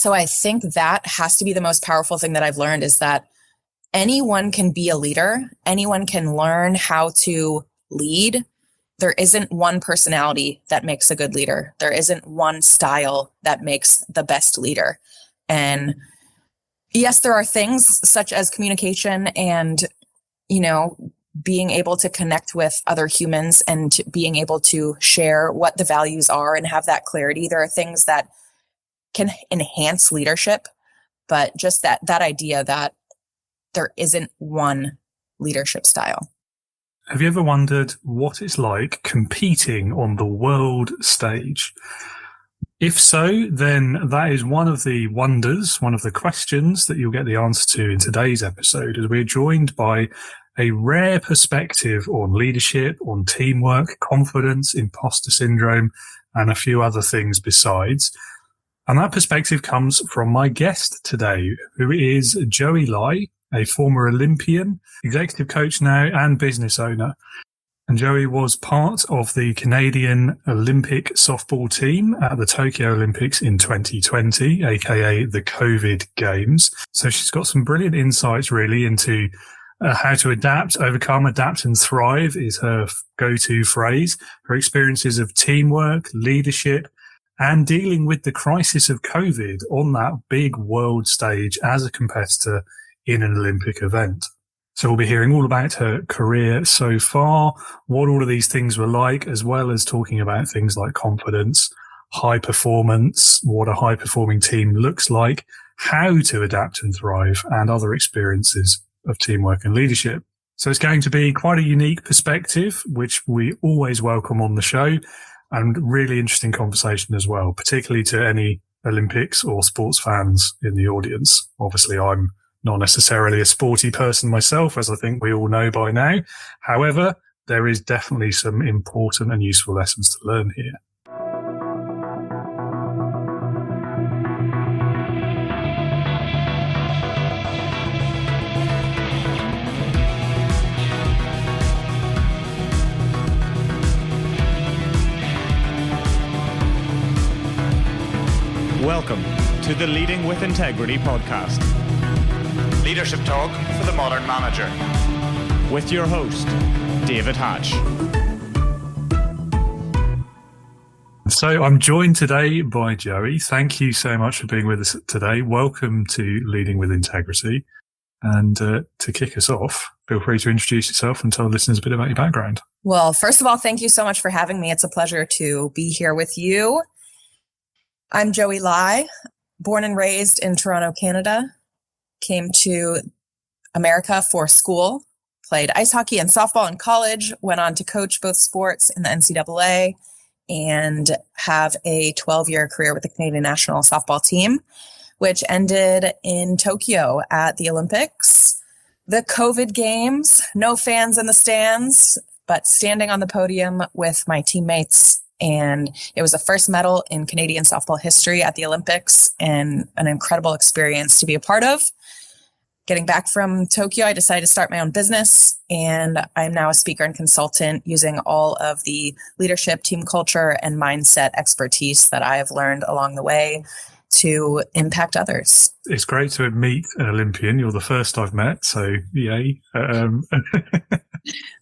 So I think that has to be the most powerful thing that I've learned, is that anyone can be a leader. Anyone can learn how to lead. There isn't one personality that makes a good leader. There isn't one style that makes the best leader. And yes, there are things such as communication and, being able to connect with other humans and being able to share what the values are and have that clarity. There are things that can enhance leadership, but just that idea that there isn't one leadership style. Have you ever wondered what it's like competing on the world stage? If so, then that is one of the wonders, one of the questions that you'll get the answer to in today's episode, as we're joined by a rare perspective on leadership, on teamwork, confidence, imposter syndrome, and a few other things besides. And that perspective comes from my guest today, who is Joey Lai, a former Olympian, executive coach now, and business owner. And Joey was part of the Canadian Olympic softball team at the Tokyo Olympics in 2020, a.k.a. the COVID Games. So she's got some brilliant insights really into how to adapt, overcome, adapt and thrive is her go-to phrase. Her experiences of teamwork, leadership, and dealing with the crisis of COVID on that big world stage as a competitor in an Olympic event. So we'll be hearing all about her career so far, what all of these things were like, as well as talking about things like confidence, high performance, what a high performing team looks like, how to adapt and thrive, and other experiences of teamwork and leadership. So it's going to be quite a unique perspective, which we always welcome on the show, and really interesting conversation as well, particularly to any Olympics or sports fans in the audience. Obviously, I'm not necessarily a sporty person myself, as I think we all know by now. However, there is definitely some important and useful lessons to learn here. Welcome to the Leading with Integrity podcast. Leadership talk for the modern manager. With your host, David Hatch. So I'm joined today by Joey. Thank you so much for being with us today. Welcome to Leading with Integrity. And to kick us off, feel free to introduce yourself and tell listeners a bit about your background. Well, first of all, thank you so much for having me. It's a pleasure to be here with you. I'm Joey Lai, born and raised in Toronto, Canada. Came to America for school, played ice hockey and softball in college, went on to coach both sports in the NCAA, and have a 12-year career with the Canadian national softball team, which ended in Tokyo at the Olympics. The COVID Games, no fans in the stands, but standing on the podium with my teammates. And it was the first medal in Canadian softball history at the Olympics, and an incredible experience to be a part of. Getting back from Tokyo, I decided to start my own business, and I'm now a speaker and consultant using all of the leadership, team culture, and mindset expertise that I have learned along the way to impact others. It's great to meet an Olympian. You're the first I've met, so yay.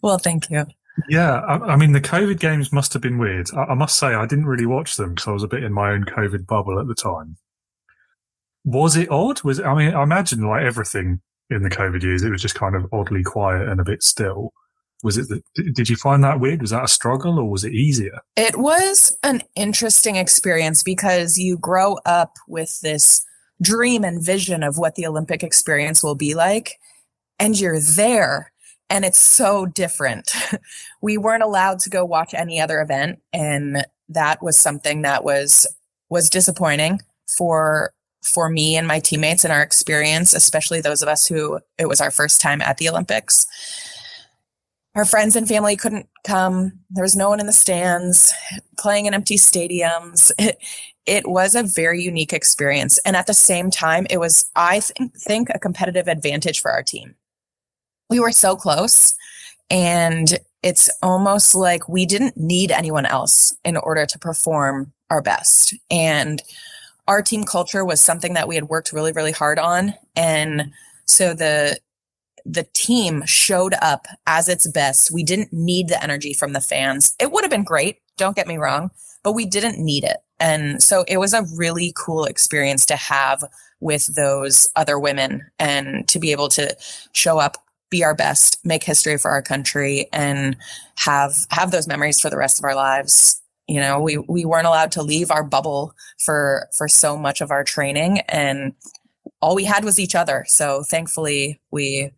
Well, thank you. Yeah, I mean, the COVID Games must have been weird. I must say, I didn't really watch them because I was a bit in my own COVID bubble at the time. Was it odd? I imagine like everything in the COVID years, it was just kind of oddly quiet and a bit still. Did you find that weird? Was that a struggle or was it easier? It was an interesting experience because you grow up with this dream and vision of what the Olympic experience will be like, and you're there. And it's so different. We weren't allowed to go watch any other event. And that was something that was disappointing for me and my teammates and our experience, especially those of us who it was our first time at the Olympics. Our friends and family couldn't come. There was no one in the stands, playing in empty stadiums. It was a very unique experience. And at the same time, it was, I think, a competitive advantage for our team. We were so close, and it's almost like we didn't need anyone else in order to perform our best. And our team culture was something that we had worked really, really hard on. And so the team showed up as its best. We didn't need the energy from the fans. It would have been great, don't get me wrong, but we didn't need it. And so it was a really cool experience to have with those other women and to be able to show up, be our best, make history for our country, and have those memories for the rest of our lives. You know, we weren't allowed to leave our bubble for so much of our training, and all we had was each other. So thankfully we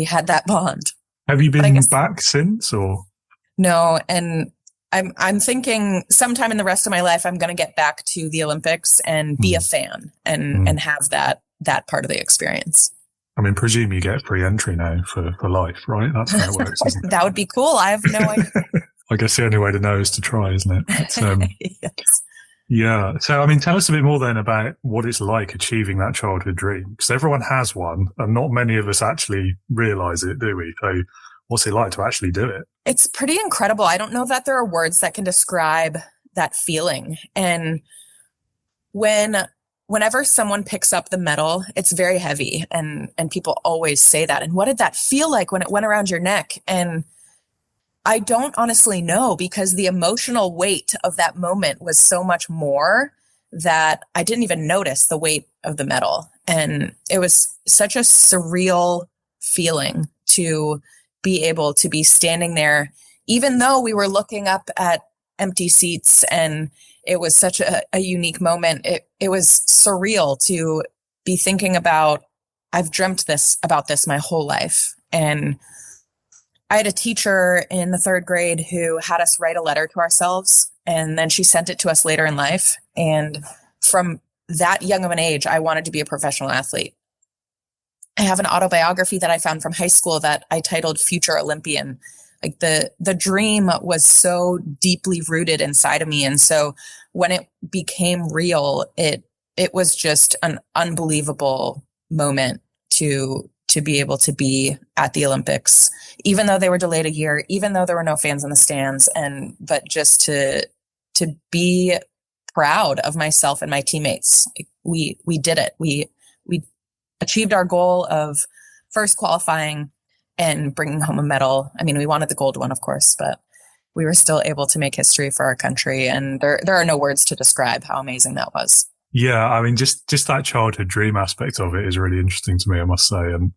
had that bond. Have you been back since, or? No. And I'm thinking sometime in the rest of my life, I'm going to get back to the Olympics and be a fan and have that part of the experience. I mean, presume you get free entry now for life, right? That's how it works, isn't it? That would be cool. I have no idea. I guess the only way to know is to try, isn't it? But, yes. Yeah. So, I mean, tell us a bit more then about what it's like achieving that childhood dream, because everyone has one and not many of us actually realize it, do we? So what's it like to actually do it? It's pretty incredible. I don't know that there are words that can describe that feeling. And whenever someone picks up the medal, it's very heavy. And people always say that. And what did that feel like when it went around your neck? And I don't honestly know, because the emotional weight of that moment was so much more that I didn't even notice the weight of the medal. And it was such a surreal feeling to be able to be standing there, even though we were looking up at empty seats, and it was such a unique moment. It was surreal to be thinking about, I've dreamt about this my whole life. And I had a teacher in the 3rd grade who had us write a letter to ourselves, and then she sent it to us later in life. And from that young of an age, I wanted to be a professional athlete. I have an autobiography that I found from high school that I titled Future Olympian. Like the dream was so deeply rooted inside of me. And so when it became real, it was just an unbelievable moment to be able to be at the Olympics, even though they were delayed a year, even though there were no fans in the stands, but just to be proud of myself and my teammates. We did it. We achieved our goal of first qualifying and bringing home a medal. I mean, we wanted the gold one, of course, but we were still able to make history for our country. And there are no words to describe how amazing that was. Yeah, I mean, just that childhood dream aspect of it is really interesting to me, I must say. And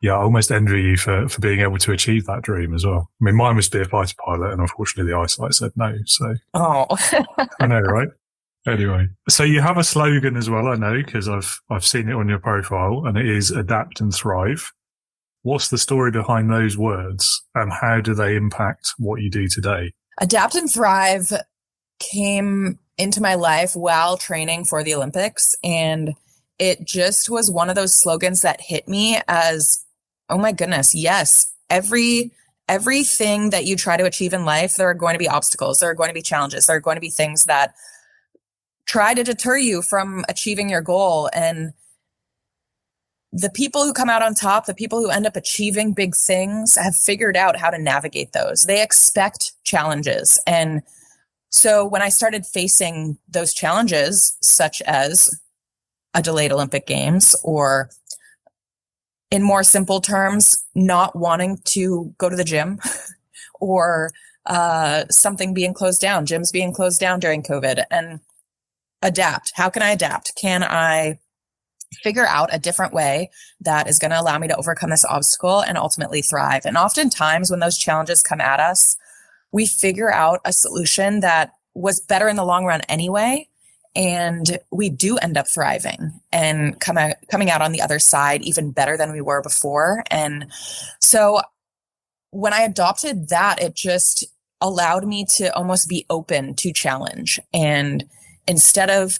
yeah, I almost envy you for being able to achieve that dream as well. I mean, mine was to be a fighter pilot, and unfortunately the eyesight said no. So I know, right? Anyway, so you have a slogan as well, I know, because I've seen it on your profile, and it is adapt and thrive. What's the story behind those words, and how do they impact what you do today? Adapt and thrive came into my life while training for the Olympics, and it just was one of those slogans that hit me as, oh my goodness, yes, everything that you try to achieve in life, there are going to be obstacles, there are going to be challenges, there are going to be things that try to deter you from achieving your goal. And the people who come out on top, the people who end up achieving big things, have figured out how to navigate those. They expect challenges. And so when I started facing those challenges, such as a delayed Olympic Games, or in more simple terms, not wanting to go to the gym, or something being closed down, gyms being closed down during COVID, and adapt. How can I adapt? Can I figure out a different way that is going to allow me to overcome this obstacle and ultimately thrive? And oftentimes when those challenges come at us, we figure out a solution that was better in the long run anyway. And we do end up thriving and coming out on the other side even better than we were before. And so when I adopted that, it just allowed me to almost be open to challenge. And instead of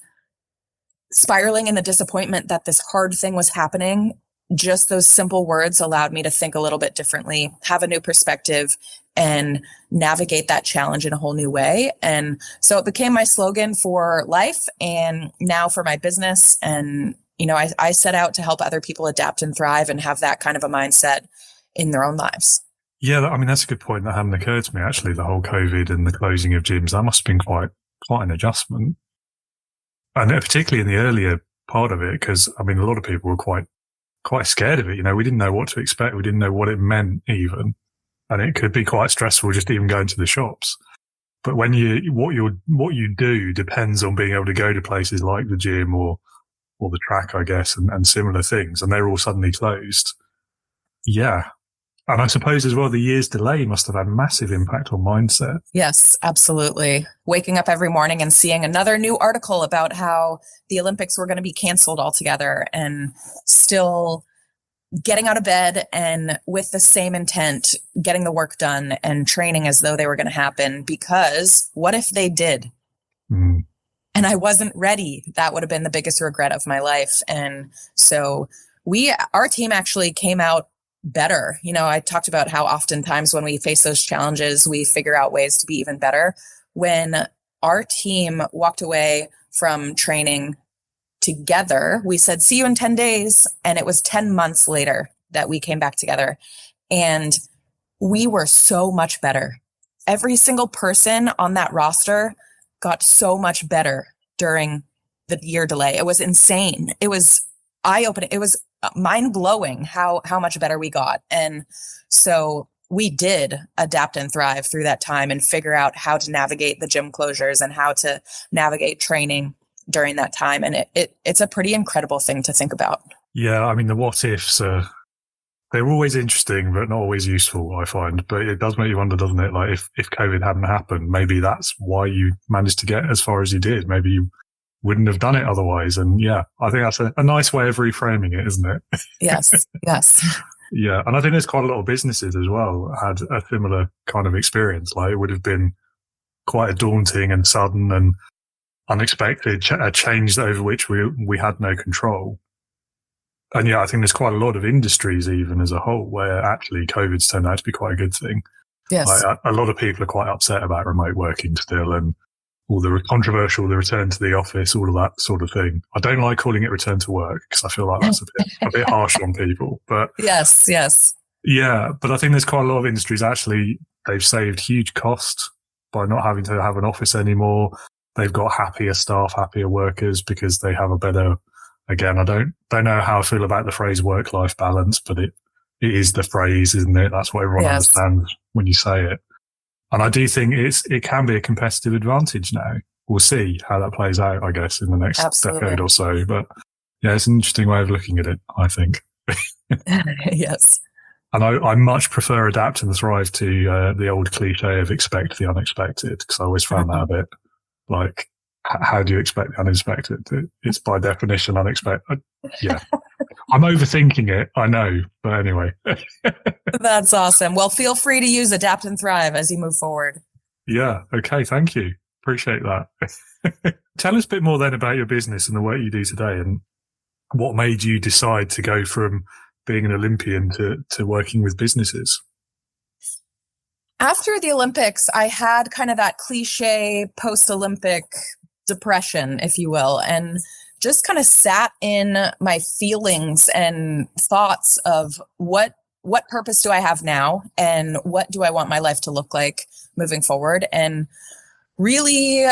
spiraling in the disappointment that this hard thing was happening, just those simple words allowed me to think a little bit differently, have a new perspective, and navigate that challenge in a whole new way. And so it became my slogan for life and now for my business. And, you know, I set out to help other people adapt and thrive and have that kind of a mindset in their own lives. Yeah, I mean, that's a good point. That hadn't occurred to me, actually, the whole COVID and the closing of gyms. That must have been quite an adjustment. And particularly in the earlier part of it, because I mean, a lot of people were quite scared of it. You know, we didn't know what to expect. We didn't know what it meant even. And it could be quite stressful just even going to the shops. But when what you do depends on being able to go to places like the gym or the track, I guess, and similar things. And they're all suddenly closed. Yeah. And I suppose as well, the year's delay must have had a massive impact on mindset. Yes, absolutely. Waking up every morning and seeing another new article about how the Olympics were going to be canceled altogether, and still getting out of bed and with the same intent, getting the work done and training as though they were going to happen, because what if they did? Mm. And I wasn't ready. That would have been the biggest regret of my life. And so our team actually came out better. You know, I talked about how oftentimes when we face those challenges, we figure out ways to be even better. When our team walked away from training together, we said, see you in 10 days. And it was 10 months later that we came back together. And we were so much better. Every single person on that roster got so much better during the year delay. It was insane. It was eye-opening. It was mind-blowing how much better we got. And so we did adapt and thrive through that time and figure out how to navigate the gym closures and how to navigate training during that time. And it's a pretty incredible thing to think about. Yeah, I mean, the what ifs they're always interesting, but not always useful, I find. But it does make you wonder, doesn't it? Like, if COVID hadn't happened, maybe that's why you managed to get as far as you did. Maybe you wouldn't have done it otherwise. And yeah, I think that's a nice way of reframing it, isn't it? Yes, yes. Yeah. And I think there's quite a lot of businesses as well had a similar kind of experience. Like, it would have been quite a daunting and sudden and unexpected a change over which we had no control. And yeah, I think there's quite a lot of industries even as a whole where actually COVID's turned out to be quite a good thing. Yes. Like, a lot of people are quite upset about remote working still, and all the controversial, the return to the office, all of that sort of thing. I don't like calling it return to work because I feel like that's a bit harsh on people. But yes. Yeah, but I think there's quite a lot of industries actually, they've saved huge cost by not having to have an office anymore. They've got happier staff, happier workers because they have a better, again, I don't know how I feel about the phrase work-life balance, but it is the phrase, isn't it? That's what everyone understands when you say it. And I do think it can be a competitive advantage now. We'll see how that plays out, I guess, in the next decade or so. But yeah, it's an interesting way of looking at it, I think. Yes. And I much prefer adapt and thrive to the old cliche of expect the unexpected, because I always found that a bit like, how do you expect the unexpected? It's by definition unexpected. Yeah. I'm overthinking it, I know, but anyway. That's awesome. Well, feel free to use adapt and thrive as you move forward. Yeah. Okay. Thank you. Appreciate that. Tell us a bit more then about your business and the work you do today, and what made you decide to go from being an Olympian to working with businesses. After the Olympics, I had kind of that cliche post-Olympic depression, if you will, and just kind of sat in my feelings and thoughts of what purpose do I have now, and what do I want my life to look like moving forward, and really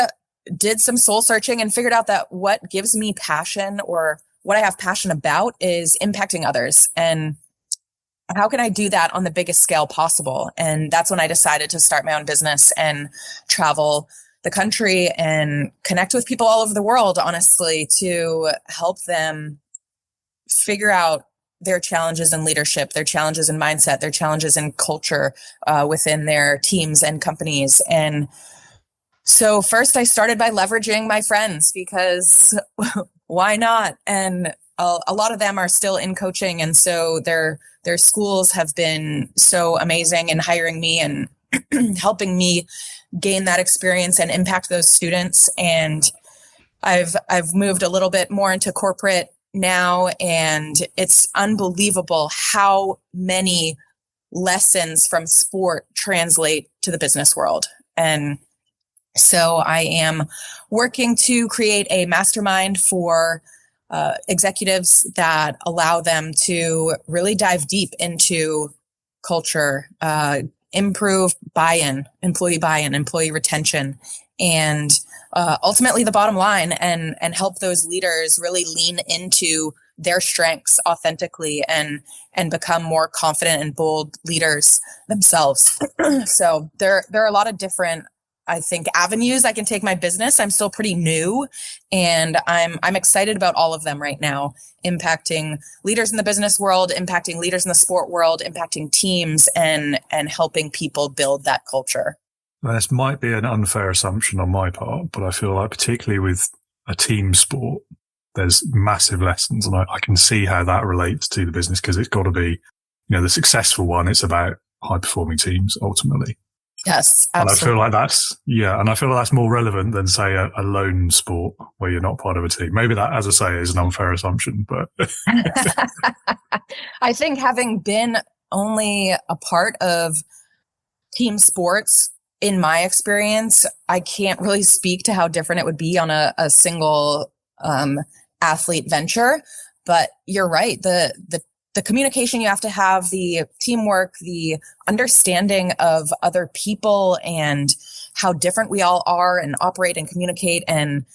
did some soul searching and figured out that what gives me passion, or what I have passion about, is impacting others. And how can I do that on the biggest scale possible? And that's when I decided to start my own business and travel the country and connect with people all over the world, honestly, to help them figure out their challenges in leadership, their challenges in mindset, their challenges in culture within their teams and companies. And so first I started by leveraging my friends, because why not? And a lot of them are still in coaching. And so their schools have been so amazing in hiring me and helping me gain that experience and impact those students. And I've moved a little bit more into corporate now, and it's unbelievable how many lessons from sport translate to the business world. And so I am working to create a mastermind for executives that allow them to really dive deep into culture, improve buy-in, employee retention, and ultimately the bottom line, and help those leaders really lean into their strengths authentically and become more confident and bold leaders themselves. So there are a lot of different, I think, avenues I can take my business. I'm still pretty new, and I'm excited about all of them right now, impacting leaders in the business world, impacting leaders in the sport world, impacting teams, and helping people build that culture. This might be an unfair assumption on my part, but I feel like particularly with a team sport, there's massive lessons, and I can see how that relates to the business, because it's got to be, the successful one. It's about high performing teams ultimately. Yes, absolutely. And I feel like that's more relevant than, say, a lone sport where you're not part of a team. Maybe that, as I say, is an unfair assumption, but I think having been only a part of team sports, in my experience, I can't really speak to how different it would be on a single athlete venture. But you're right. The communication you have to have, the teamwork, the understanding of other people and how different we all are and operate and communicate, and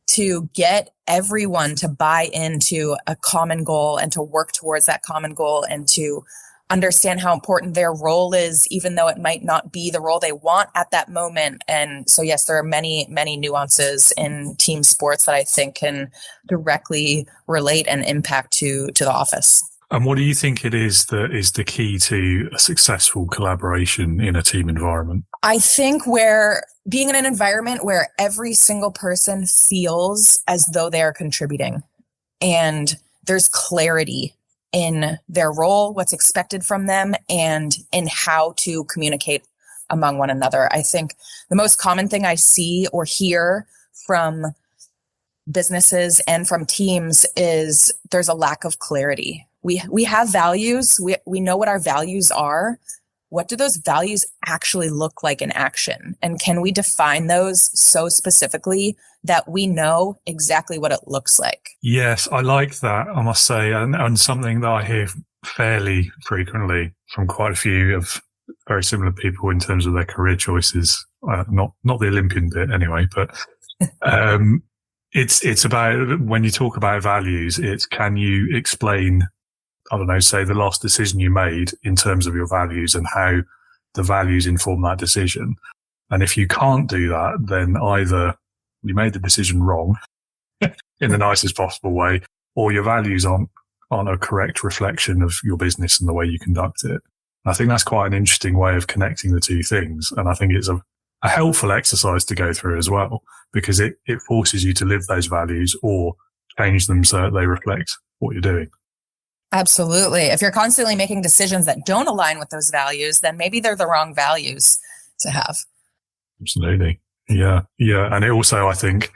to get everyone to buy into a common goal and to work towards that common goal, and to understand how important their role is, even though it might not be the role they want at that moment. And so, yes, there are many, many nuances in team sports that I think can directly relate and impact to the office. And what do you think it is that is the key to a successful collaboration in a team environment? I think where being in an environment where every single person feels as though they are contributing, and there's clarity in their role, what's expected from them, and in how to communicate among one another. I think the most common thing I see or hear from businesses and from teams is there's a lack of clarity. We have values. We know what our values are. What do those values actually look like in action? And can we define those so specifically that we know exactly what it looks like? Yes, I like that, I must say, and something that I hear fairly frequently from quite a few of very similar people in terms of their career choices. Not the Olympian bit anyway, but it's about, when you talk about values, it's, can you explain, I don't know, say the last decision you made in terms of your values and how the values inform that decision. And if you can't do that, then either you made the decision wrong in the nicest possible way, or your values aren't a correct reflection of your business and the way you conduct it. And I think that's quite an interesting way of connecting the two things. And I think it's a helpful exercise to go through as well, because it forces you to live those values or change them so that they reflect what you're doing. Absolutely. If you're constantly making decisions that don't align with those values, then maybe they're the wrong values to have. Absolutely. Yeah. And it also, I think,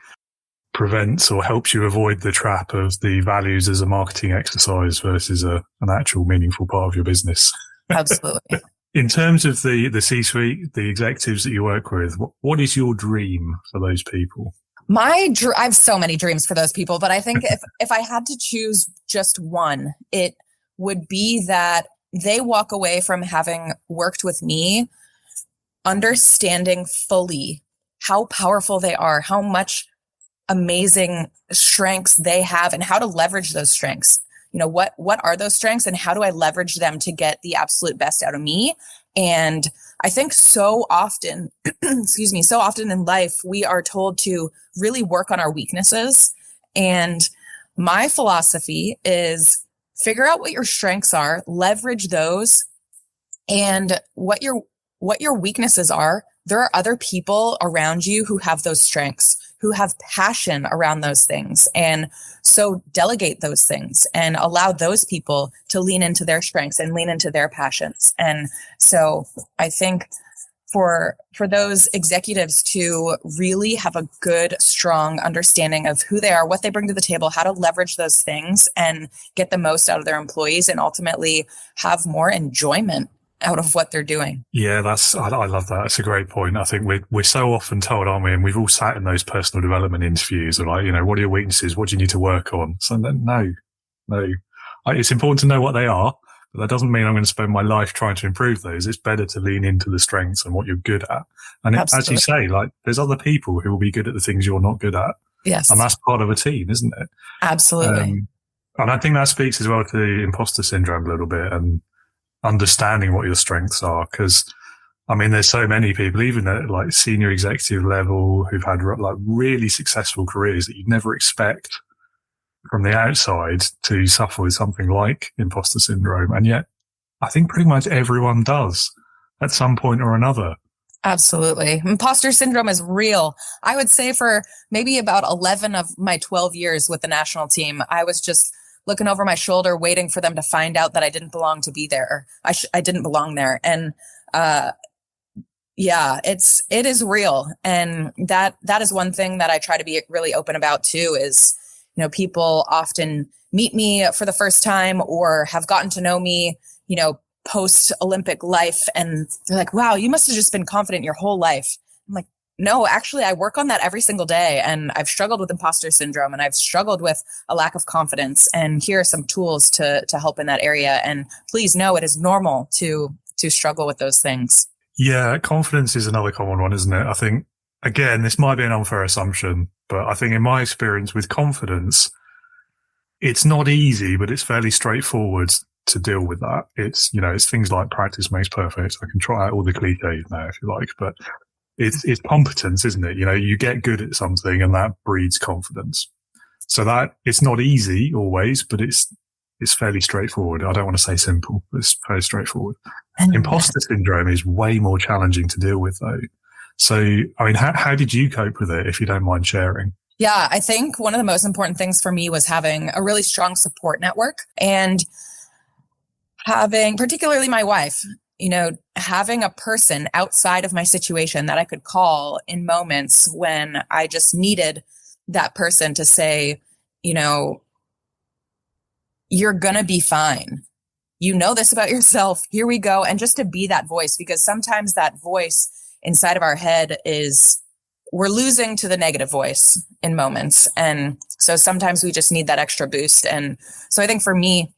prevents or helps you avoid the trap of the values as a marketing exercise versus an actual meaningful part of your business. Absolutely. In terms of the C-suite, the executives that you work with, what is your dream for those people? I have so many dreams for those people, but I think if I had to choose just one, it would be that they walk away from having worked with me understanding fully how powerful they are, how much amazing strengths they have, and how to leverage those strengths. What are those strengths, and how do I leverage them to get the absolute best out of me? And I think so often in life, we are told to really work on our weaknesses. And my philosophy is figure out what your strengths are, leverage those, and what your weaknesses are. There are other people around you who have those strengths, who have passion around those things. And so delegate those things and allow those people to lean into their strengths and lean into their passions. And so I think for those executives to really have a good, strong understanding of who they are, what they bring to the table, how to leverage those things and get the most out of their employees, and ultimately have more enjoyment out of what they're doing. Yeah, I love that. That's a great point. I think we're so often told, aren't we? And we've all sat in those personal development interviews of like, what are your weaknesses? What do you need to work on? So no. It's important to know what they are, But that doesn't mean I'm going to spend my life trying to improve those. It's better to lean into the strengths and what you're good at. And as you say, like, there's other people who will be good at the things you're not good at. Yes. And that's part of a team, isn't it? Absolutely. And I think that speaks as well to imposter syndrome a little bit and understanding what your strengths are. Because, I mean, there's so many people, even at like senior executive level, who've had like really successful careers that you'd never expect from the outside to suffer with something like imposter syndrome. And yet I think pretty much everyone does at some point or another. Absolutely. Imposter syndrome is real. I would say for maybe about 11 of my 12 years with the national team, I was just looking over my shoulder, waiting for them to find out that I didn't belong to be there. I didn't belong there. And, yeah, it is real. And that is one thing that I try to be really open about too, is, you know, people often meet me for the first time or have gotten to know me, you know, post Olympic life. And they're like, wow, you must have just been confident your whole life. I'm like, no, actually, I work on that every single day. And I've struggled with imposter syndrome and I've struggled with a lack of confidence. And here are some tools to help in that area. And please know it is normal to struggle with those things. Yeah, confidence is another common one, isn't it? I think, again, this might be an unfair assumption, but I think in my experience with confidence, it's not easy, but it's fairly straightforward to deal with that. It's, you know, it's things like practice makes perfect. I can try out all the cliches now if you like, but it's competence, isn't it? You know, you get good at something and that breeds confidence. So that it's not easy always, but it's fairly straightforward. I don't want to say simple, but it's fairly straightforward. Imposter syndrome is way more challenging to deal with though. So, I mean, how did you cope with it, if you don't mind sharing? Yeah, I think one of the most important things for me was having a really strong support network and having, particularly my wife, you know, having a person outside of my situation that I could call in moments when I just needed that person to say, you know, you're going to be fine. You know this about yourself. Here we go. And just to be that voice, because sometimes that voice inside of our head is, we're losing to the negative voice in moments. And so sometimes we just need that extra boost. And so I think for me,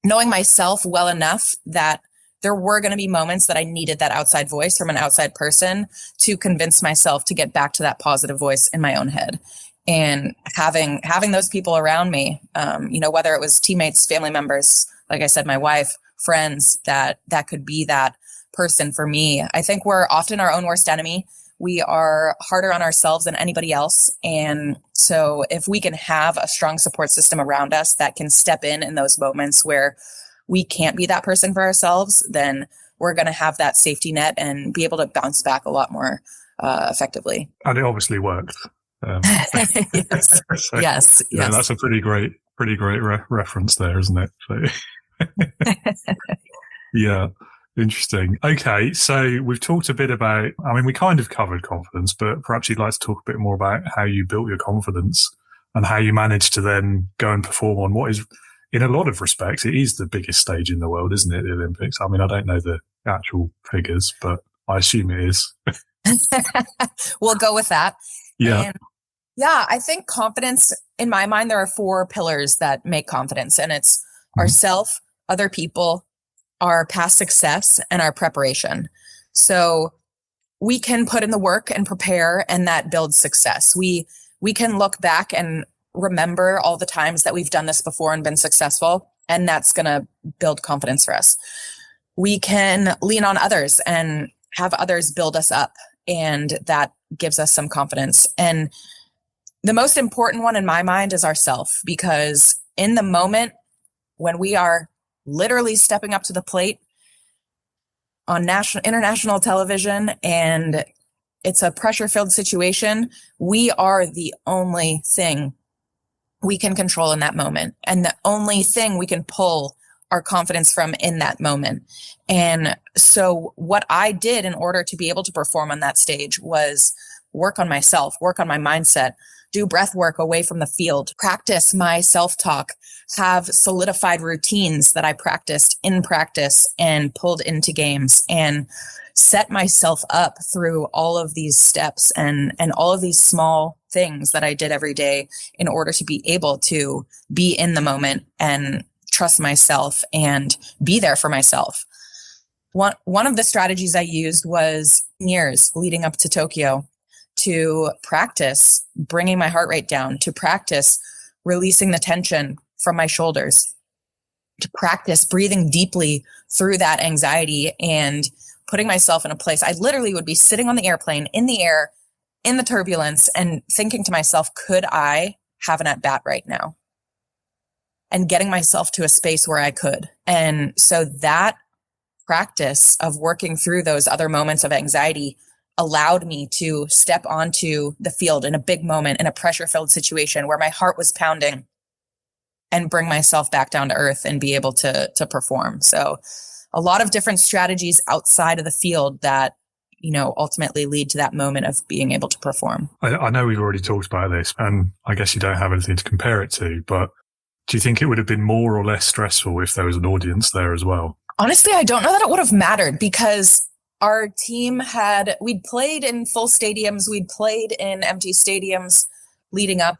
knowing myself well enough that there were going to be moments that I needed that outside voice from an outside person to convince myself to get back to that positive voice in my own head. And having those people around me, you know, whether it was teammates, family members, like I said, my wife, friends, that could be that person for me. I think we're often our own worst enemy. We are harder on ourselves than anybody else. And so if we can have a strong support system around us that can step in those moments where we can't be that person for ourselves, then we're going to have that safety net and be able to bounce back a lot more effectively. And it obviously worked. Yes. So, Yes. Yeah, that's a pretty great reference there, isn't it? So, yeah, interesting. Okay, so we've talked a bit about, I mean, we kind of covered confidence, but perhaps you'd like to talk a bit more about how you built your confidence and how you managed to then go and perform on what is, in a lot of respects, it is the biggest stage in the world, isn't it? The Olympics. I mean, I don't know the actual figures, but I assume it is. We'll go with that. Yeah. And yeah, I think confidence, in my mind, there are 4 pillars that make confidence, and it's ourself, other people, our past success, and our preparation. So we can put in the work and prepare, and that builds success. We can look back and remember all the times that we've done this before and been successful, and that's going to build confidence for us. We can lean on others and have others build us up, and that gives us some confidence. And the most important one in my mind is ourself, because in the moment when we are literally stepping up to the plate on international television and it's a pressure-filled situation, we are the only thing we can control in that moment, and the only thing we can pull our confidence from in that moment. And so what I did in order to be able to perform on that stage was work on myself, work on my mindset, do breath work away from the field, practice my self-talk, have solidified routines that I practiced in practice and pulled into games, and set myself up through all of these steps and all of these small things that I did every day in order to be able to be in the moment and trust myself and be there for myself. One of the strategies I used was years leading up to Tokyo to practice bringing my heart rate down, to practice releasing the tension from my shoulders, to practice breathing deeply through that anxiety and putting myself in a place. I literally would be sitting on the airplane in the air, in the turbulence, and thinking to myself, could I have an at bat right now? And getting myself to a space where I could. And so that practice of working through those other moments of anxiety allowed me to step onto the field in a big moment, in a pressure-filled situation where my heart was pounding, and bring myself back down to earth and be able to perform. So a lot of different strategies outside of the field that, ultimately lead to that moment of being able to perform. I know we've already talked about this, and I guess you don't have anything to compare it to, but do you think it would have been more or less stressful if there was an audience there as well? Honestly, I don't know that it would have mattered, because our team we'd played in full stadiums, we'd played in empty stadiums leading up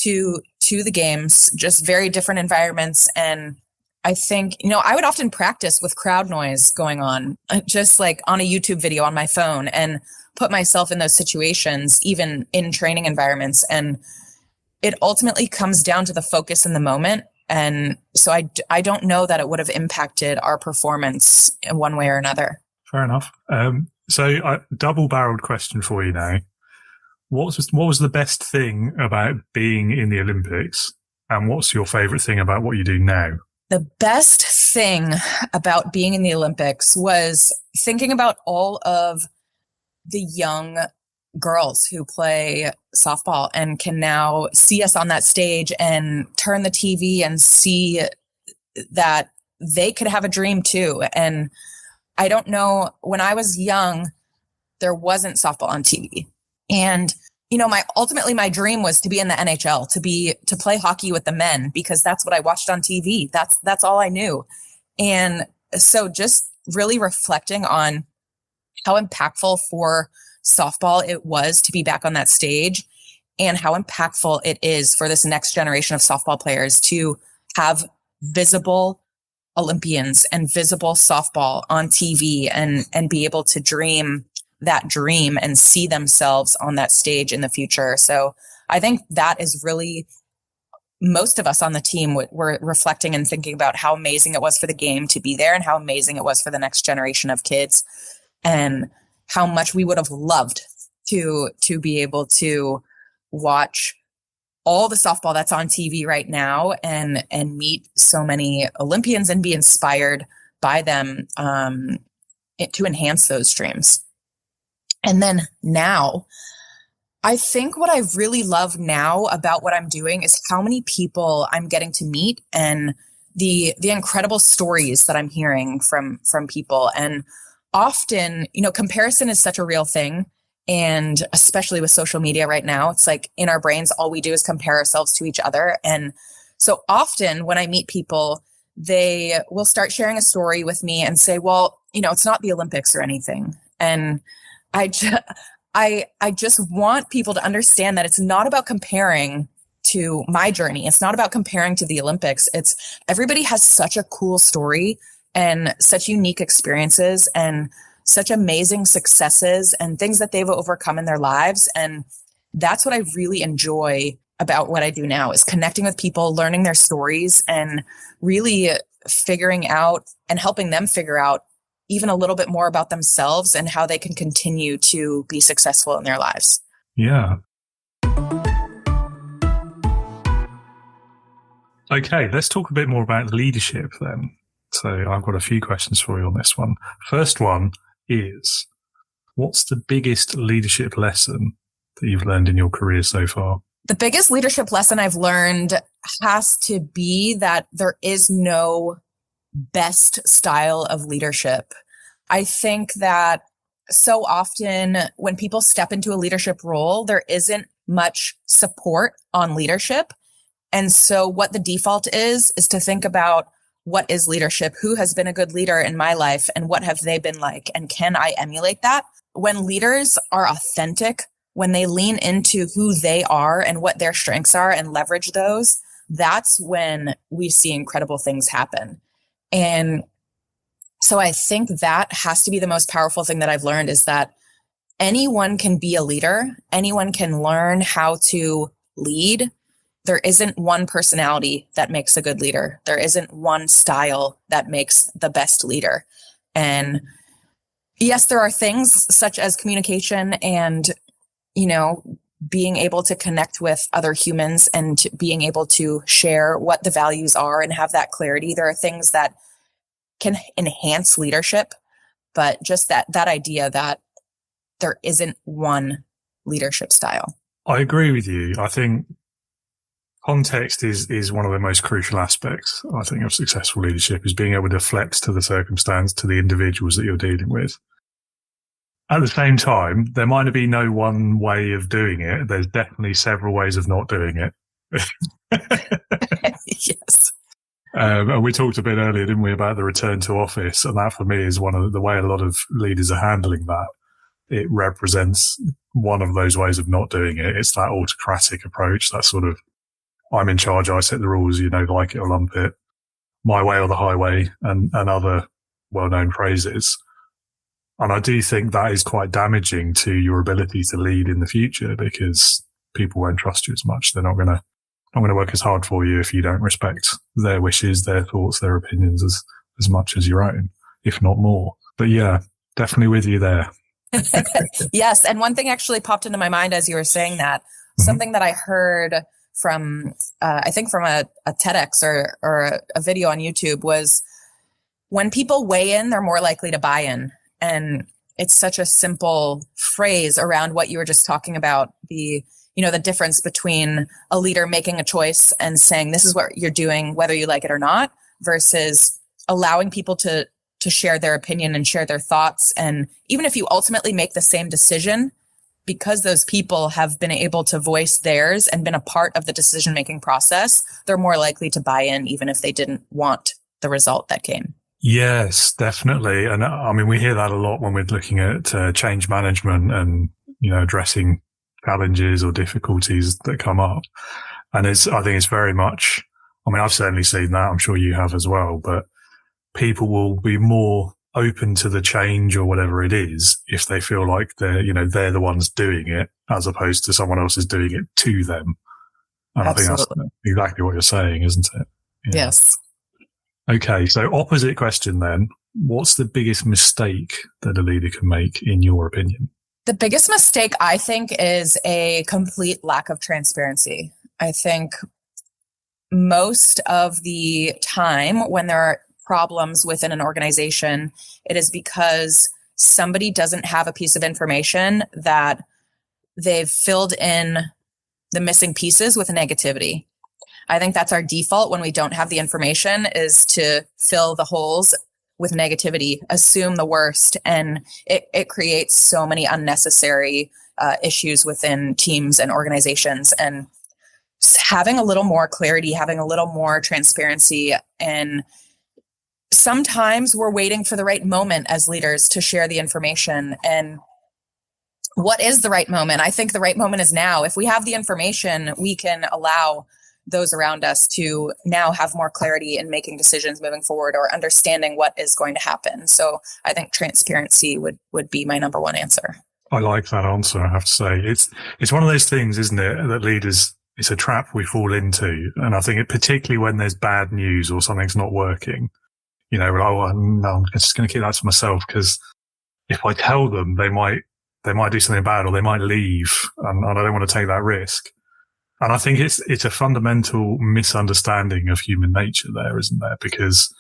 to the games, just very different environments. And I think, I would often practice with crowd noise going on, just like on a YouTube video on my phone, and put myself in those situations, even in training environments. And it ultimately comes down to the focus in the moment. And so I don't know that it would have impacted our performance in one way or another. Fair enough. So a double-barreled question for you now. What was the best thing about being in the Olympics, and what's your favorite thing about what you do now? The best thing about being in the Olympics was thinking about all of the young girls who play softball and can now see us on that stage and turn the TV and see that they could have a dream too. And I don't know, when I was young, there wasn't softball on TV. And, ultimately my dream was to be in the NHL, to play hockey with the men, because that's what I watched on TV. That's all I knew. And so just really reflecting on how impactful for softball it was to be back on that stage, and how impactful it is for this next generation of softball players to have visible Olympians and visible softball on TV and be able to dream that dream and see themselves on that stage in the future. So I think that is really, most of us on the team were reflecting and thinking about how amazing it was for the game to be there, and how amazing it was for the next generation of kids, and how much we would have loved to be able to watch all the softball that's on TV right now and meet so many Olympians and be inspired by them to enhance those dreams. And then now, I think what I really love now about what I'm doing is how many people I'm getting to meet, and the incredible stories that I'm hearing from people. And often, comparison is such a real thing. And especially with social media right now, it's like in our brains, all we do is compare ourselves to each other. And so often when I meet people, they will start sharing a story with me and say, well, it's not the Olympics or anything. And I just want people to understand that it's not about comparing to my journey. It's not about comparing to the Olympics. It's everybody has such a cool story and such unique experiences and such amazing successes and things that they've overcome in their lives. And that's what I really enjoy about what I do now, is connecting with people, learning their stories, and really figuring out and helping them figure out even a little bit more about themselves and how they can continue to be successful in their lives. Yeah. Okay, let's talk a bit more about leadership then. So I've got a few questions for you on this one. First one is, what's the biggest leadership lesson that you've learned in your career so far? The biggest leadership lesson I've learned has to be that there is no best style of leadership. I think that so often when people step into a leadership role, there isn't much support on leadership. And so what the default is to think about, what is leadership? Who has been a good leader in my life, and what have they been like? And can I emulate that? When leaders are authentic, when they lean into who they are and what their strengths are and leverage those, that's when we see incredible things happen. And so I think that has to be the most powerful thing that I've learned, is that anyone can be a leader. Anyone can learn how to lead. There isn't one personality that makes a good leader. There isn't one style that makes the best leader. And yes, there are things such as communication and, being able to connect with other humans and being able to share what the values are and have that clarity. There are things that can enhance leadership, but just that idea that there isn't one leadership style. I agree with you. I think context is one of the most crucial aspects, I think, of successful leadership, is being able to flex to the circumstance, to the individuals that you're dealing with. At the same time, there might be no one way of doing it. There's definitely several ways of not doing it. Yes. And we talked a bit earlier, didn't we, about the return to office? And that for me is one of the way a lot of leaders are handling that. It represents one of those ways of not doing it. It's that autocratic approach, that sort of, I'm in charge, I set the rules, like it or lump it, my way or the highway, and other well-known phrases. And I do think that is quite damaging to your ability to lead in the future, because people won't trust you as much. They're not going to work as hard for you if you don't respect their wishes, their thoughts, their opinions as much as your own, if not more. But yeah, definitely with you there. Yes. And one thing actually popped into my mind as you were saying that, something that I heard from, I think from a TEDx or a video on YouTube, was when people weigh in, they're more likely to buy in. And it's such a simple phrase around what you were just talking about, the difference between a leader making a choice and saying, this is what you're doing, whether you like it or not, versus allowing people to share their opinion and share their thoughts. And even if you ultimately make the same decision, because those people have been able to voice theirs and been a part of the decision-making process, they're more likely to buy in, even if they didn't want the result that came. Yes, definitely. And I mean, we hear that a lot when we're looking at change management and, addressing challenges or difficulties that come up. And I think it's very much, I've certainly seen that. I'm sure you have as well, but people will be more open to the change or whatever it is if they feel like they're the ones doing it, as opposed to someone else is doing it to them. And Absolutely. I think that's exactly what you're saying, isn't it? Yeah. Yes. Okay, so opposite question then. What's the biggest mistake that a leader can make, in your opinion? The biggest mistake, I think, is a complete lack of transparency. I think most of the time when there are problems within an organization, it is because somebody doesn't have a piece of information that they've filled in the missing pieces with negativity. I think that's our default when we don't have the information, is to fill the holes with negativity, assume the worst, and it creates so many unnecessary issues within teams and organizations. And having a little more clarity, having a little more transparency, and sometimes we're waiting for the right moment as leaders to share the information. And what is the right moment? I think the right moment is now. If we have the information, we can allow those around us to now have more clarity in making decisions moving forward or understanding what is going to happen. So I think transparency would be my number one answer. I like that answer, I have to say. It's one of those things, isn't it, that leaders, it's a trap we fall into. And I think particularly when there's bad news or something's not working, we're like, oh, no, I'm just going to keep that to myself, because if I tell them, they might do something bad or they might leave, and I don't want to take that risk. And I think it's a fundamental misunderstanding of human nature there, isn't there? Because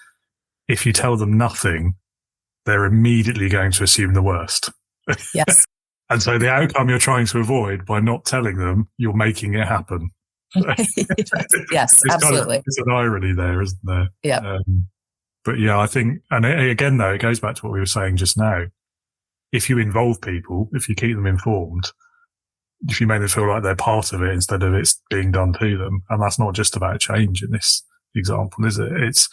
if you tell them nothing, they're immediately going to assume the worst. Yes. And so the outcome you're trying to avoid by not telling them, you're making it happen. Yes, absolutely. It's an irony there, isn't there? Yeah. But yeah, I think, and again, though, it goes back to what we were saying just now. If you involve people, if you keep them informed, if you make them feel like they're part of it instead of it's being done to them, and that's not just about change in this example, is it? It's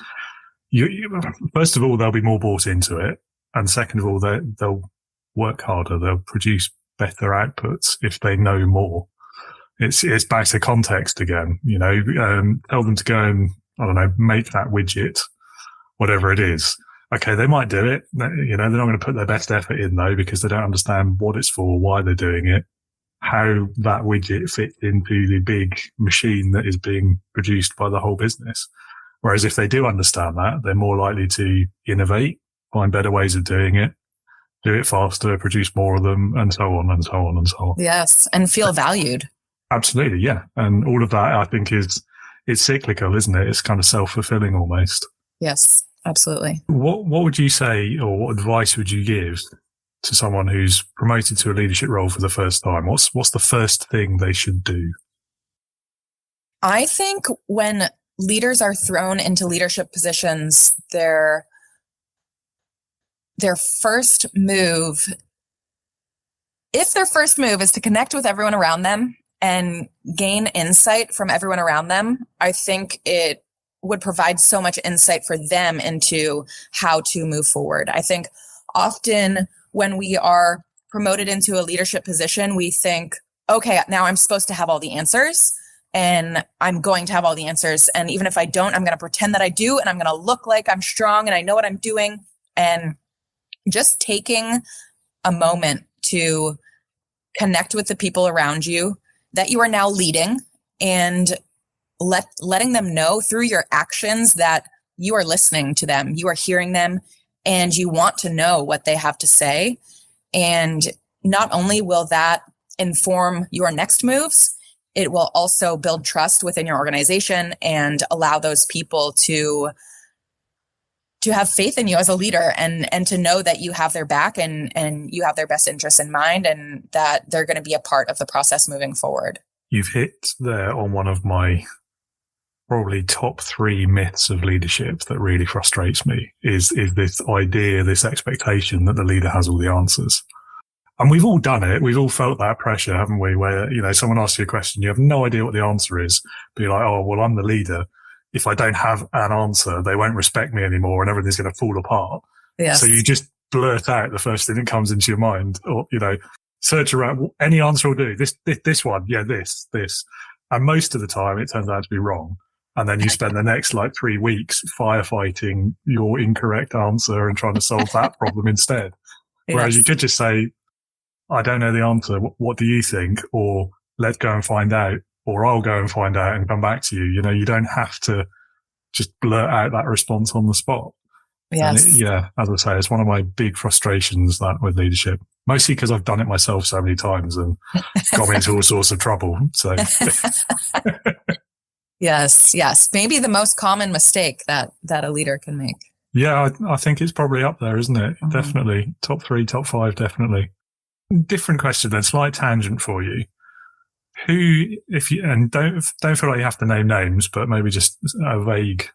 first of all, they'll be more bought into it, and second of all, they'll work harder, they'll produce better outputs if they know more, it's back to context again. Tell them to go and, I don't know, make that widget, whatever it is. Okay, they might do it. They're not going to put their best effort in though, because they don't understand what it's for, why they're doing it, how that widget fits into the big machine that is being produced by the whole business. Whereas if they do understand that, they're more likely to innovate, find better ways of doing it, do it faster, produce more of them, and so on and so on and so on. Yes, and feel valued. Absolutely, yeah. And all of that, I think, it's cyclical, isn't it? It's kind of self-fulfilling almost. Yes, absolutely. What would you say, or what advice would you give to someone who's promoted to a leadership role for the first time? What's the first thing they should do? I think when leaders are thrown into leadership positions, their first move, if their first move is to connect with everyone around them and gain insight from everyone around them, I think it would provide so much insight for them into how to move forward. I think often when we are promoted into a leadership position, we think, okay, now I'm supposed to have all the answers and I'm going to have all the answers. And even if I don't, I'm going to pretend that I do, and I'm going to look like I'm strong and I know what I'm doing. And just taking a moment to connect with the people around you that you are now leading, and letting them know through your actions that you are listening to them, you are hearing them, and you want to know what they have to say. And not only will that inform your next moves, it will also build trust within your organization and allow those people to have faith in you as a leader, and to know that you have their back and you have their best interests in mind, and that they're going to be a part of the process moving forward. You've hit there on one of my probably top 3 myths of leadership that really frustrates me is this idea, this expectation that the leader has all the answers. And we've all done it. We've all felt that pressure, haven't we? Where, someone asks you a question, you have no idea what the answer is, but you're like, oh, well, I'm the leader. If I don't have an answer, they won't respect me anymore and everything's going to fall apart. Yes. So you just blurt out the first thing that comes into your mind, or, search around, any answer will do. This one. Yeah, this. And most of the time it turns out to be wrong. And then you spend the next 3 weeks firefighting your incorrect answer and trying to solve that problem instead. Yes. Whereas you could just say, I don't know the answer. What do you think? Or let's go and find out. Or I'll go and find out and come back to you. You don't have to just blurt out that response on the spot. Yes. As I say, it's one of my big frustrations that with leadership, mostly because I've done it myself so many times and got me into all sorts of trouble. So Yes. Maybe the most common mistake that a leader can make. Yeah, I think it's probably up there, isn't it? Mm-hmm. Definitely. Top 3, top 5, definitely. Different question then, slight tangent for you. Who, and don't feel like you have to name names, but maybe just a vague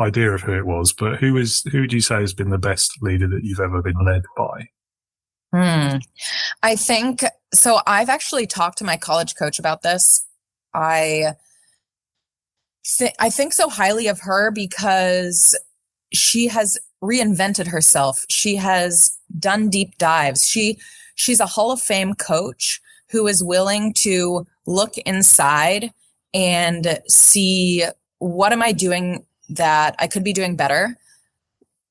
idea of who it was, but who would you say has been the best leader that you've ever been led by? I think, so I've actually talked to my college coach about this. I think so highly of her because she has reinvented herself. She has done deep dives. She's a Hall of Fame coach who is willing to look inside and see, what am I doing that I could be doing better?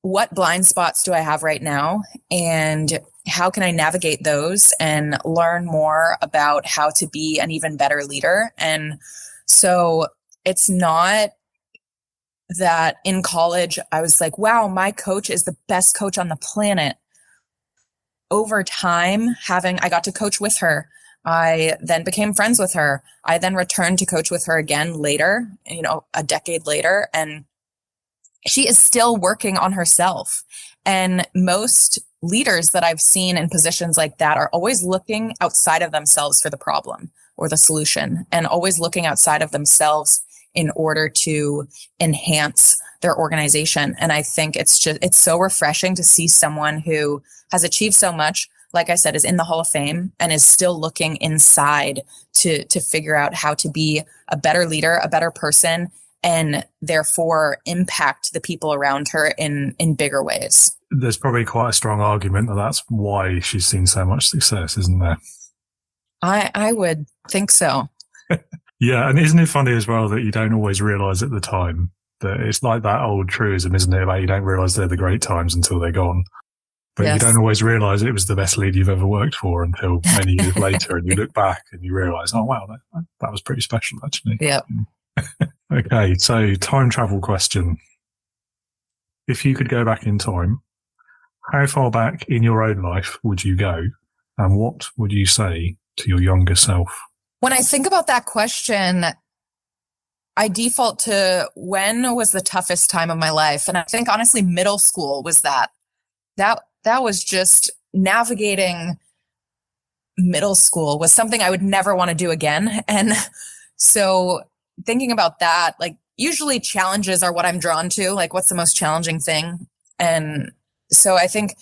What blind spots do I have right now? And how can I navigate those and learn more about how to be an even better leader? And so it's not that in college I was like, wow, my coach is the best coach on the planet. Over time, I got to coach with her. I then became friends with her. I then returned to coach with her again later, a decade later, and she is still working on herself. And most leaders that I've seen in positions like that are always looking outside of themselves for the problem or the solution, and always looking outside of themselves in order to enhance their organization. And I think it's so refreshing to see someone who has achieved so much, like I said, is in the Hall of Fame and is still looking inside to figure out how to be a better leader, a better person, and therefore impact the people around her in bigger ways. There's probably quite a strong argument that that's why she's seen so much success, isn't there? I would think so. Yeah, and isn't it funny as well that you don't always realise at the time that it's like that old truism, isn't it? Like you don't realise they're the great times until they're gone. But Yes. you don't always realise it was the best lead you've ever worked for until many years later, and you look back and you realise, oh wow, that was pretty special actually. Yeah. Okay, so time travel question. If you could go back in time, how far back in your own life would you go, and what would you say to your younger self? When I think about that question, I default to when was the toughest time of my life. And I think honestly, middle school was that. That was just navigating middle school was something I would never want to do again. And so thinking about that, like usually challenges are what I'm drawn to, like what's the most challenging thing? And so I think,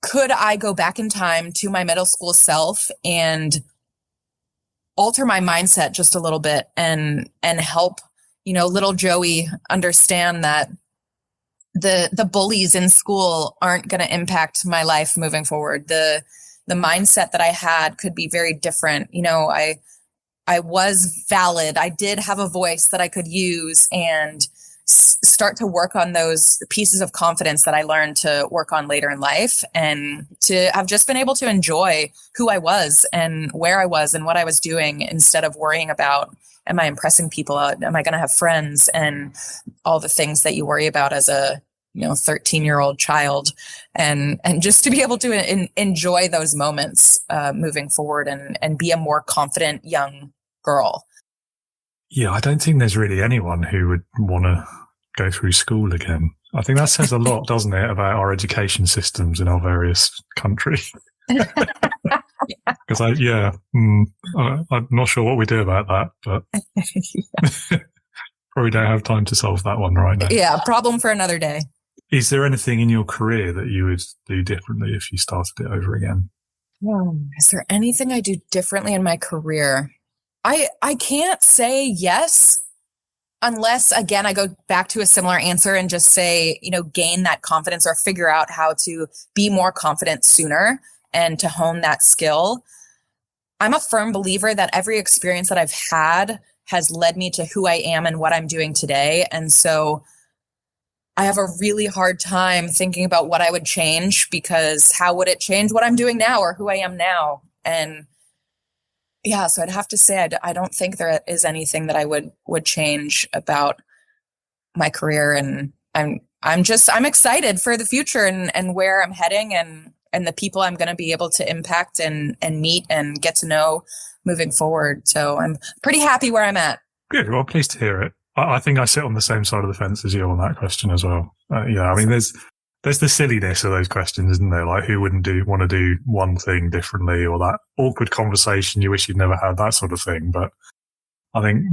could I go back in time to my middle school self and alter my mindset just a little bit and help, little Joey understand that the bullies in school aren't going to impact my life moving forward. The mindset that I had could be very different. I was valid. I did have a voice that I could use and start to work on those pieces of confidence that I learned to work on later in life, and to have just been able to enjoy who I was and where I was and what I was doing instead of worrying about, am I impressing people? Am I going to have friends? And all the things that you worry about as a 13-year-old child, and just to be able to enjoy those moments moving forward and be a more confident young girl. Yeah, I don't think there's really anyone who would want to go through school again. I think that says a lot, doesn't it, about our education systems in our various countries? Because I'm not sure what we do about that, but probably don't have time to solve that one right now. Yeah, problem for another day. Is there anything in your career that you would do differently if you started it over again? Is there anything I do differently in my career? I can't say yes unless, again, I go back to a similar answer and just say, gain that confidence or figure out how to be more confident sooner and to hone that skill. I'm a firm believer that every experience that I've had has led me to who I am and what I'm doing today. And so I have a really hard time thinking about what I would change, because how would it change what I'm doing now or who I am now? And yeah, so I'd have to say I don't think there is anything that I would change about my career. And I'm excited for the future and where I'm heading and the people I'm going to be able to impact and meet and get to know moving forward. So I'm pretty happy where I'm at. Good. Well, pleased to hear it. I think I sit on the same side of the fence as you on that question as well. I mean, there's the silliness of those questions, isn't there? Like, who wouldn't want to do one thing differently, or that awkward conversation you wish you'd never had, that sort of thing. But I think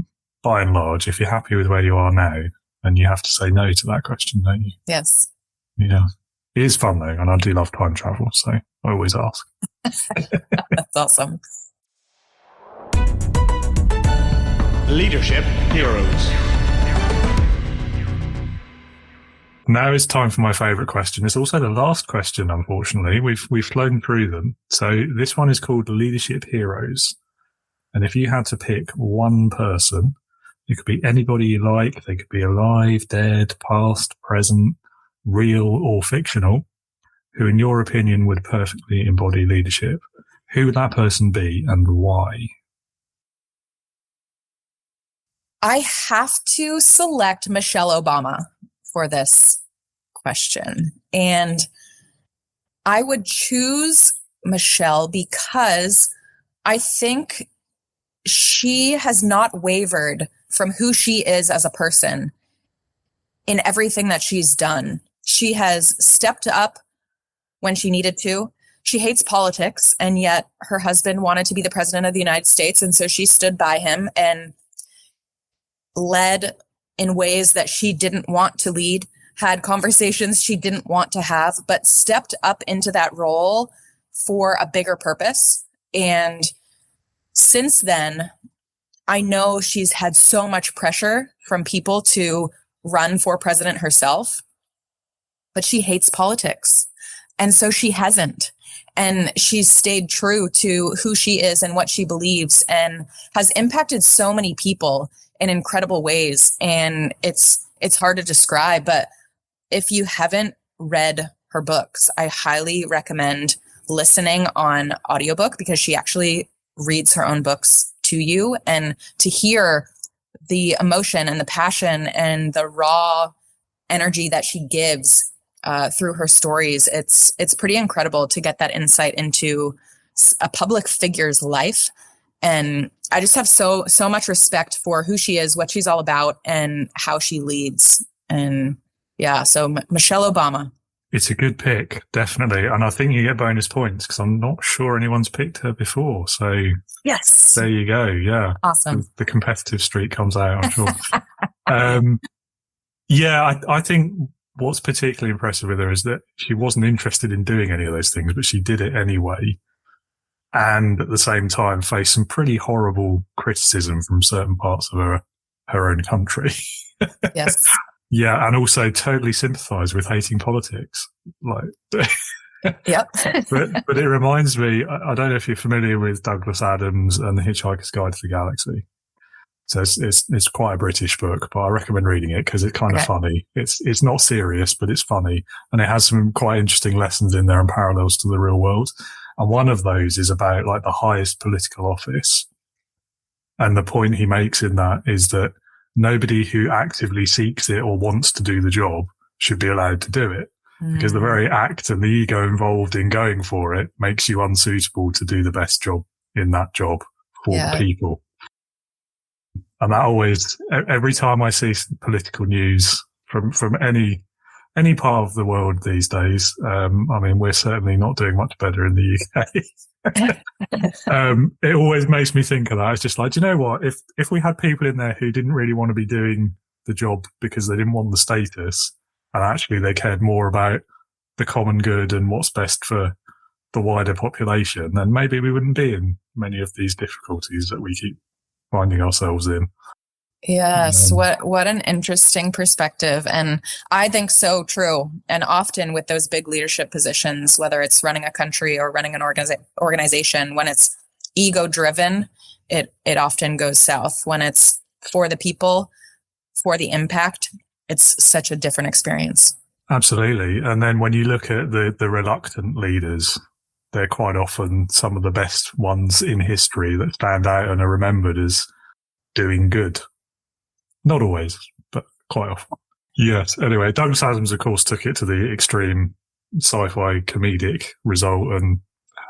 by and large, if you're happy with where you are now, then you have to say no to that question, don't you? Yes. Yeah. It is fun though, and I do love time travel, so I always ask. That's awesome. Leadership Heroes. Now it's time for my favourite question. It's also the last question, unfortunately. We've flown through them. So this one is called Leadership Heroes. And if you had to pick one person, it could be anybody you like. They could be alive, dead, past, present, real or fictional, who in your opinion would perfectly embody leadership. Who would that person be and why? I have to select Michelle Obama for this question. And I would choose Michelle because I think she has not wavered from who she is as a person in everything that she's done. She has stepped up when she needed to. She hates politics, and yet her husband wanted to be the president of the United States. And so she stood by him and led in ways that she didn't want to lead, had conversations she didn't want to have, but stepped up into that role for a bigger purpose. And since then, I know she's had so much pressure from people to run for president herself, but she hates politics. And so she hasn't. And she's stayed true to who she is and what she believes, and has impacted so many people in incredible ways. And it's hard to describe, but if you haven't read her books, I highly recommend listening on audiobook, because she actually reads her own books to you, and to hear the emotion and the passion and the raw energy that she gives through her stories. It's pretty incredible to get that insight into a public figure's life. And I just have so much respect for who she is, what she's all about, and how she leads. And yeah, so Michelle Obama. It's a good pick, definitely. And I think you get bonus points because I'm not sure anyone's picked her before. So yes, there you go. Yeah. Awesome. The competitive streak comes out, I'm sure. Yeah, I think what's particularly impressive with her is that she wasn't interested in doing any of those things, but she did it anyway. And at the same time faced some pretty horrible criticism from certain parts of her own country. Yes. Yeah, and also totally sympathise with hating politics. Like, yep. but it reminds me, I don't know if you're familiar with Douglas Adams and The Hitchhiker's Guide to the Galaxy. So it's quite a British book, but I recommend reading it because it's kind of funny. It's not serious, but it's funny, and it has some quite interesting lessons in there and parallels to the real world. And one of those is about like the highest political office. And the point he makes in that is that nobody who actively seeks it or wants to do the job should be allowed to do it, because the very act and the ego involved in going for it makes you unsuitable to do the best job in that job for the people. And that always, every time I see political news from any part of the world these days, I mean, we're certainly not doing much better in the UK. It always makes me think of that. It's just like, do you know what? If we had people in there who didn't really want to be doing the job because they didn't want the status, and actually they cared more about the common good and what's best for the wider population, then maybe we wouldn't be in many of these difficulties that we keep finding ourselves in. Yes. What an interesting perspective. And I think so true. And often with those big leadership positions, whether it's running a country or running an organization, when it's ego driven, it often goes south. When it's for the people, for the impact, it's such a different experience. Absolutely. And then when you look at the reluctant leaders, they're quite often some of the best ones in history that stand out and are remembered as doing good. Not always, but quite often. Yes. Anyway, Douglas Adams, of course, took it to the extreme sci-fi comedic result and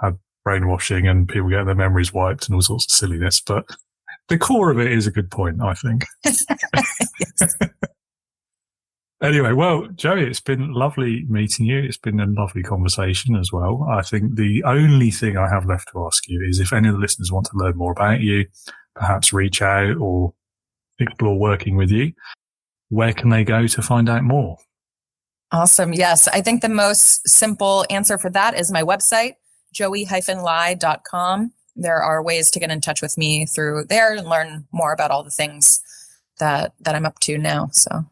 had brainwashing and people getting their memories wiped and all sorts of silliness. But the core of it is a good point, I think. Yes. Anyway, well, Joey, it's been lovely meeting you. It's been a lovely conversation as well. I think the only thing I have left to ask you is if any of the listeners want to learn more about you, perhaps reach out or explore working with you, where can they go to find out more? Awesome. Yes. I think the most simple answer for that is my website, joey-lie.com. There are ways to get in touch with me through there and learn more about all the things that I'm up to now. So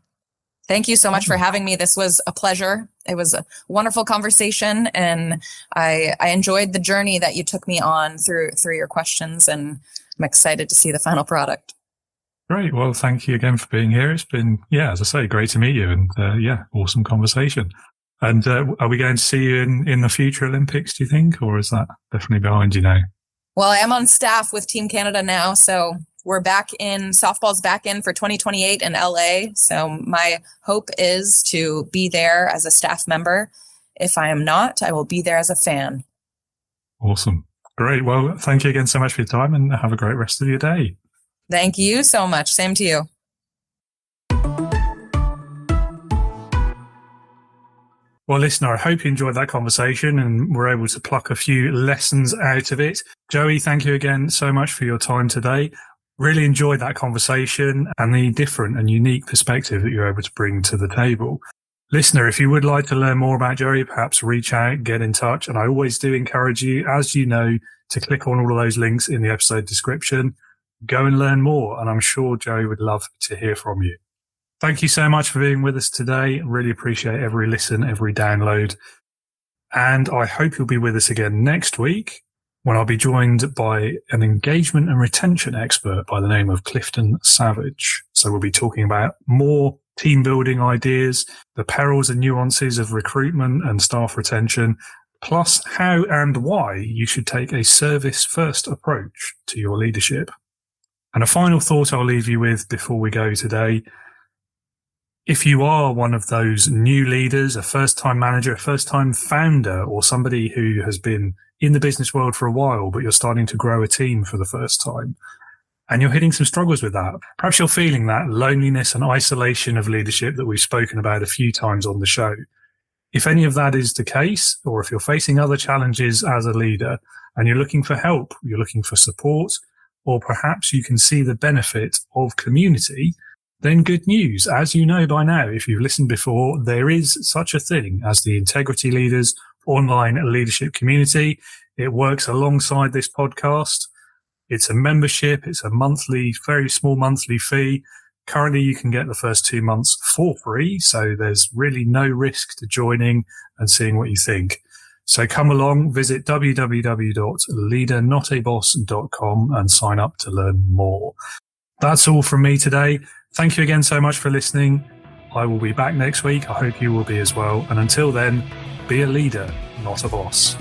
thank you so much for having me. This was a pleasure. It was a wonderful conversation, and I enjoyed the journey that you took me on through your questions, and I'm excited to see the final product. Great. Well, thank you again for being here. It's been, as I say, great to meet you, and awesome conversation. And are we going to see you in the future Olympics, do you think, or is that definitely behind you now? Well, I am on staff with Team Canada now, so we're back in, softball's back in for 2028 in LA. So my hope is to be there as a staff member. If I am not, I will be there as a fan. Awesome. Great. Well, thank you again so much for your time, and have a great rest of your day. Thank you so much. Same to you. Well, listener, I hope you enjoyed that conversation and were able to pluck a few lessons out of it. Joey, thank you again so much for your time today. Really enjoyed that conversation and the different and unique perspective that you're able to bring to the table. Listener, if you would like to learn more about Joey, perhaps reach out, get in touch. And I always do encourage you, as you know, to click on all of those links in the episode description. Go and learn more. And I'm sure Joey would love to hear from you. Thank you so much for being with us today. Really appreciate every listen, every download. And I hope you'll be with us again next week when I'll be joined by an engagement and retention expert by the name of Clifton Savage. So we'll be talking about more team building ideas, the perils and nuances of recruitment and staff retention, plus how and why you should take a service-first approach to your leadership. And a final thought I'll leave you with before we go today. If you are one of those new leaders, a first-time manager, a first-time founder, or somebody who has been in the business world for a while, but you're starting to grow a team for the first time, and you're hitting some struggles with that, perhaps you're feeling that loneliness and isolation of leadership that we've spoken about a few times on the show. If any of that is the case, or if you're facing other challenges as a leader and you're looking for help, you're looking for support, or perhaps you can see the benefit of community, then good news. As you know by now, if you've listened before, there is such a thing as the Integrity Leaders online leadership community. It works alongside this podcast. It's a membership. It's a monthly, very small monthly fee. Currently, you can get the first 2 months for free. So there's really no risk to joining and seeing what you think. So come along, visit www.leadernotaboss.com and sign up to learn more. That's all from me today. Thank you again so much for listening. I will be back next week. I hope you will be as well. And until then, be a leader, not a boss.